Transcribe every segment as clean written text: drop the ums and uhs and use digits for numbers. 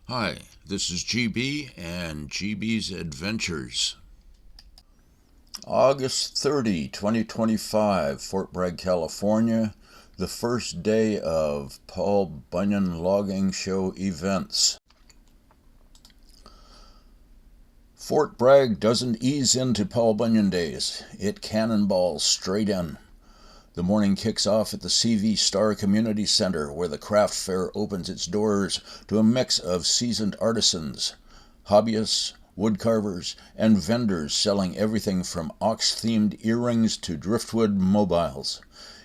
Hi, this is GB and GB's Adventures. August 30, 2025, Fort Bragg, California, the first day of Paul Bunyan Logging Show events. Fort Bragg doesn't ease into Paul Bunyan Days. It cannonballs straight in. The morning kicks off at the CV Star Community Center, where the craft fair opens its doors to a mix of seasoned artisans, hobbyists, woodcarvers, and vendors selling everything from ox-themed earrings to driftwood mobiles.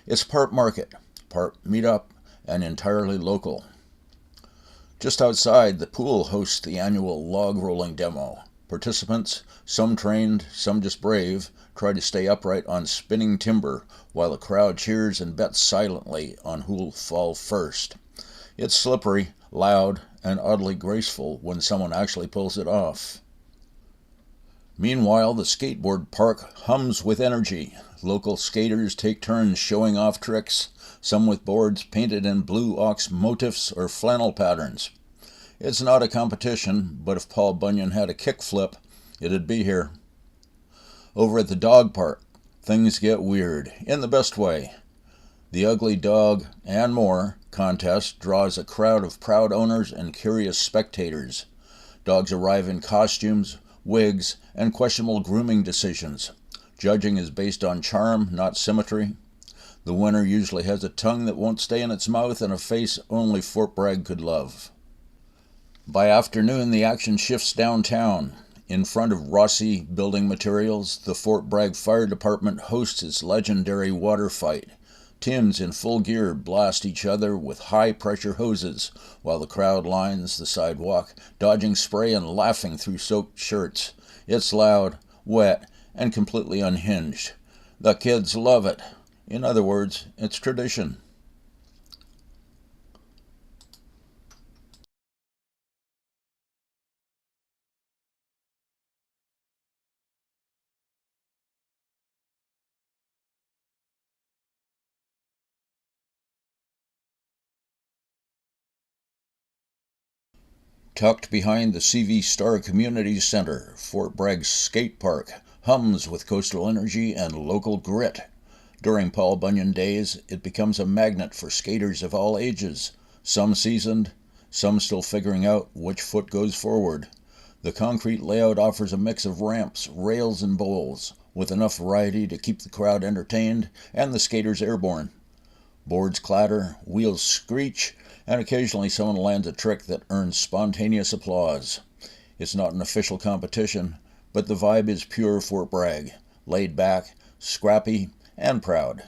It's part market, part meetup, and entirely local. Just outside, the pool hosts the annual log rolling demo. Participants, some trained, some just brave, try to stay upright on spinning timber while the crowd cheers and bets silently on who'll fall first. It's slippery, loud, and oddly graceful when someone actually pulls it off. Meanwhile, the skateboard park hums with energy. Local skaters take turns showing off tricks, some with boards painted in blue ox motifs or flannel patterns. It's not a competition, but if Paul Bunyan had a kickflip, it'd be here. Over at the dog park, things get weird, in the best way. The Ugly Dog and More contest draws a crowd of proud owners and curious spectators. Dogs arrive in costumes, wigs, and questionable grooming decisions. Judging is based on charm, not symmetry. The winner usually has a tongue that won't stay in its mouth and a face only Fort Bragg could love. By afternoon, the action shifts downtown. In front of Rossi Building Materials, the Fort Bragg Fire Department hosts its legendary water fight. Teams in full gear blast each other with high-pressure hoses, while the crowd lines the sidewalk, dodging spray and laughing through soaked shirts. It's loud, wet, and completely unhinged. The kids love it. In other words, it's tradition. Tucked behind the CV Star Community Center, Fort Bragg's skate park hums with coastal energy and local grit. During Paul Bunyan Days, it becomes a magnet for skaters of all ages, some seasoned, some still figuring out which foot goes forward. The concrete layout offers a mix of ramps, rails, and bowls, with enough variety to keep the crowd entertained and the skaters airborne. Boards clatter, wheels screech, and occasionally someone lands a trick that earns spontaneous applause. It's not an official competition, but the vibe is pure Fort Bragg, laid back, scrappy, and proud.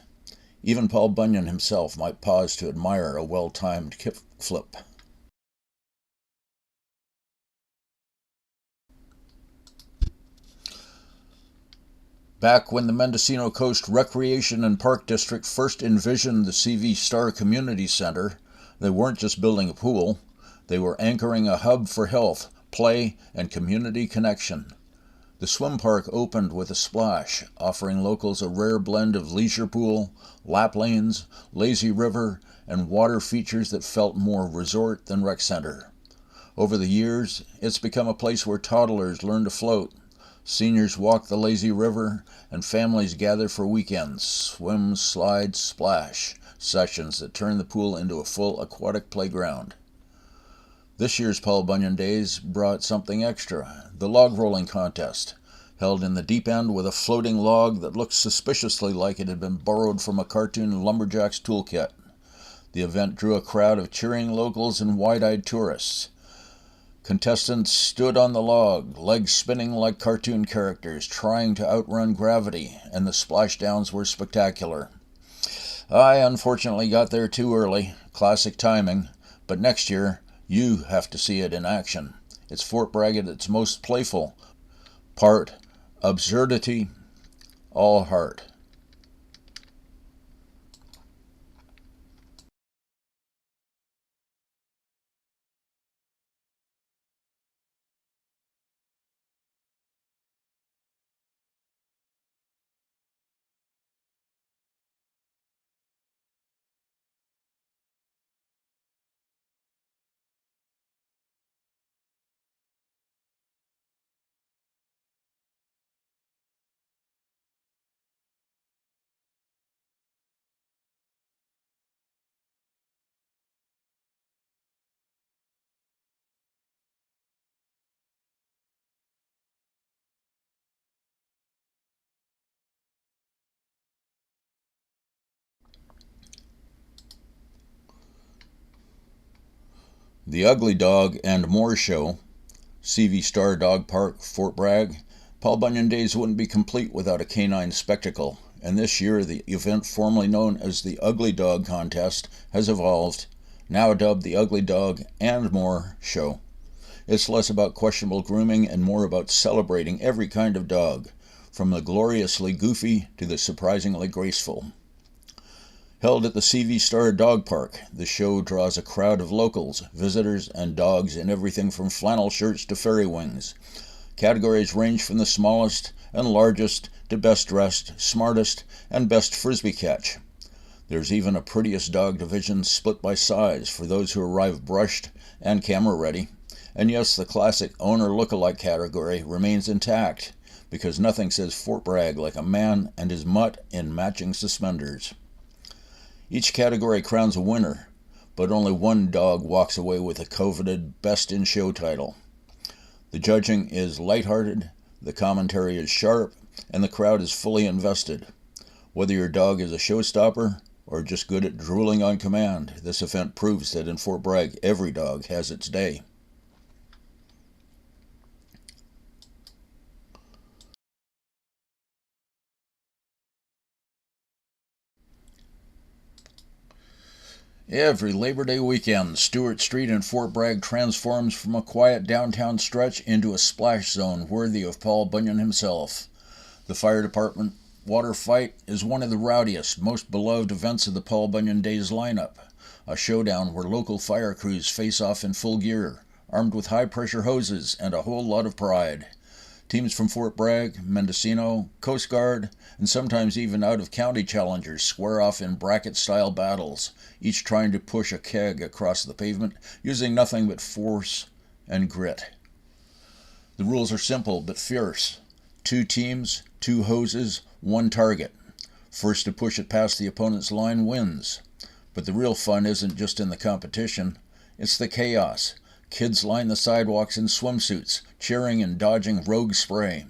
Even Paul Bunyan himself might pause to admire a well-timed kickflip. Back when the Mendocino Coast Recreation and Park District first envisioned the CV Star Community Center, they weren't just building a pool, they were anchoring a hub for health, play, and community connection. The swim park opened with a splash, offering locals a rare blend of leisure pool, lap lanes, lazy river, and water features that felt more resort than rec center. Over the years, it's become a place where toddlers learn to float. Seniors walk the lazy river, and families gather for weekends, swim, slide, splash, sessions that turn the pool into a full aquatic playground. This year's Paul Bunyan Days brought something extra, the log rolling contest, held in the deep end with a floating log that looked suspiciously like it had been borrowed from a cartoon lumberjack's toolkit. The event drew a crowd of cheering locals and wide-eyed tourists. Contestants stood on the log, legs spinning like cartoon characters, trying to outrun gravity, and the splashdowns were spectacular. I unfortunately got there too early, classic timing, but next year you have to see it in action. It's Fort Bragg at its most playful, part absurdity, all heart. The Ugly Dog and More Show, CV Star Dog Park, Fort Bragg. Paul Bunyan Days wouldn't be complete without a canine spectacle, and this year the event formerly known as the Ugly Dog Contest has evolved, now dubbed the Ugly Dog and More Show. It's less about questionable grooming and more about celebrating every kind of dog, from the gloriously goofy to the surprisingly graceful. Held at the CV Star Dog Park, the show draws a crowd of locals, visitors, and dogs in everything from flannel shirts to fairy wings. Categories range from the smallest and largest to best dressed, smartest, and best frisbee catch. There's even a prettiest dog division split by size for those who arrive brushed and camera ready. And yes, the classic owner lookalike category remains intact, because nothing says Fort Bragg like a man and his mutt in matching suspenders. Each category crowns a winner, but only one dog walks away with the coveted Best in Show title. The judging is lighthearted, the commentary is sharp, and the crowd is fully invested. Whether your dog is a showstopper or just good at drooling on command, this event proves that in Fort Bragg every dog has its day. Every Labor Day weekend, Stewart Street in Fort Bragg transforms from a quiet downtown stretch into a splash zone worthy of Paul Bunyan himself. The fire department water fight is one of the rowdiest, most beloved events of the Paul Bunyan Days lineup, a showdown where local fire crews face off in full gear, armed with high-pressure hoses and a whole lot of pride. Teams from Fort Bragg, Mendocino, Coast Guard, and sometimes even out-of-county challengers square off in bracket-style battles, each trying to push a keg across the pavement using nothing but force and grit. The rules are simple but fierce. 2 teams, 2 hoses, 1 target. First to push it past the opponent's line wins. But the real fun isn't just in the competition, it's the chaos. Kids line the sidewalks in swimsuits, cheering and dodging rogue spray.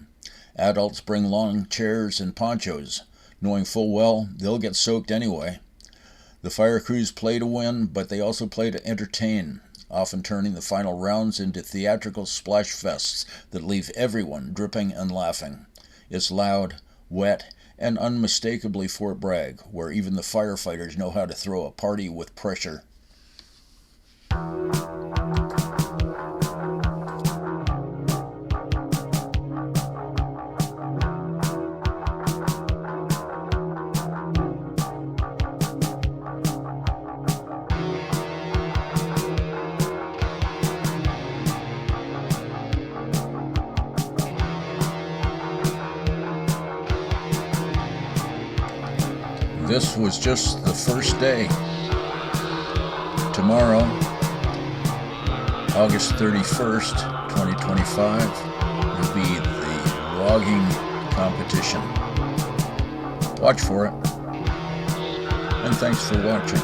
Adults bring long chairs and ponchos, knowing full well they'll get soaked anyway. The fire crews play to win, but they also play to entertain, often turning the final rounds into theatrical splash fests that leave everyone dripping and laughing. It's loud, wet, and unmistakably Fort Bragg, where even the firefighters know how to throw a party with pressure. This was just the first day. Tomorrow, August 31st, 2025, will be the logging competition. Watch for it. And thanks for watching.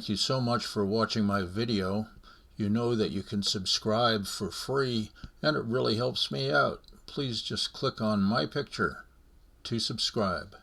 Thank you so much for watching my video. You know that you can subscribe for free, and it really helps me out. Please just click on my picture to subscribe.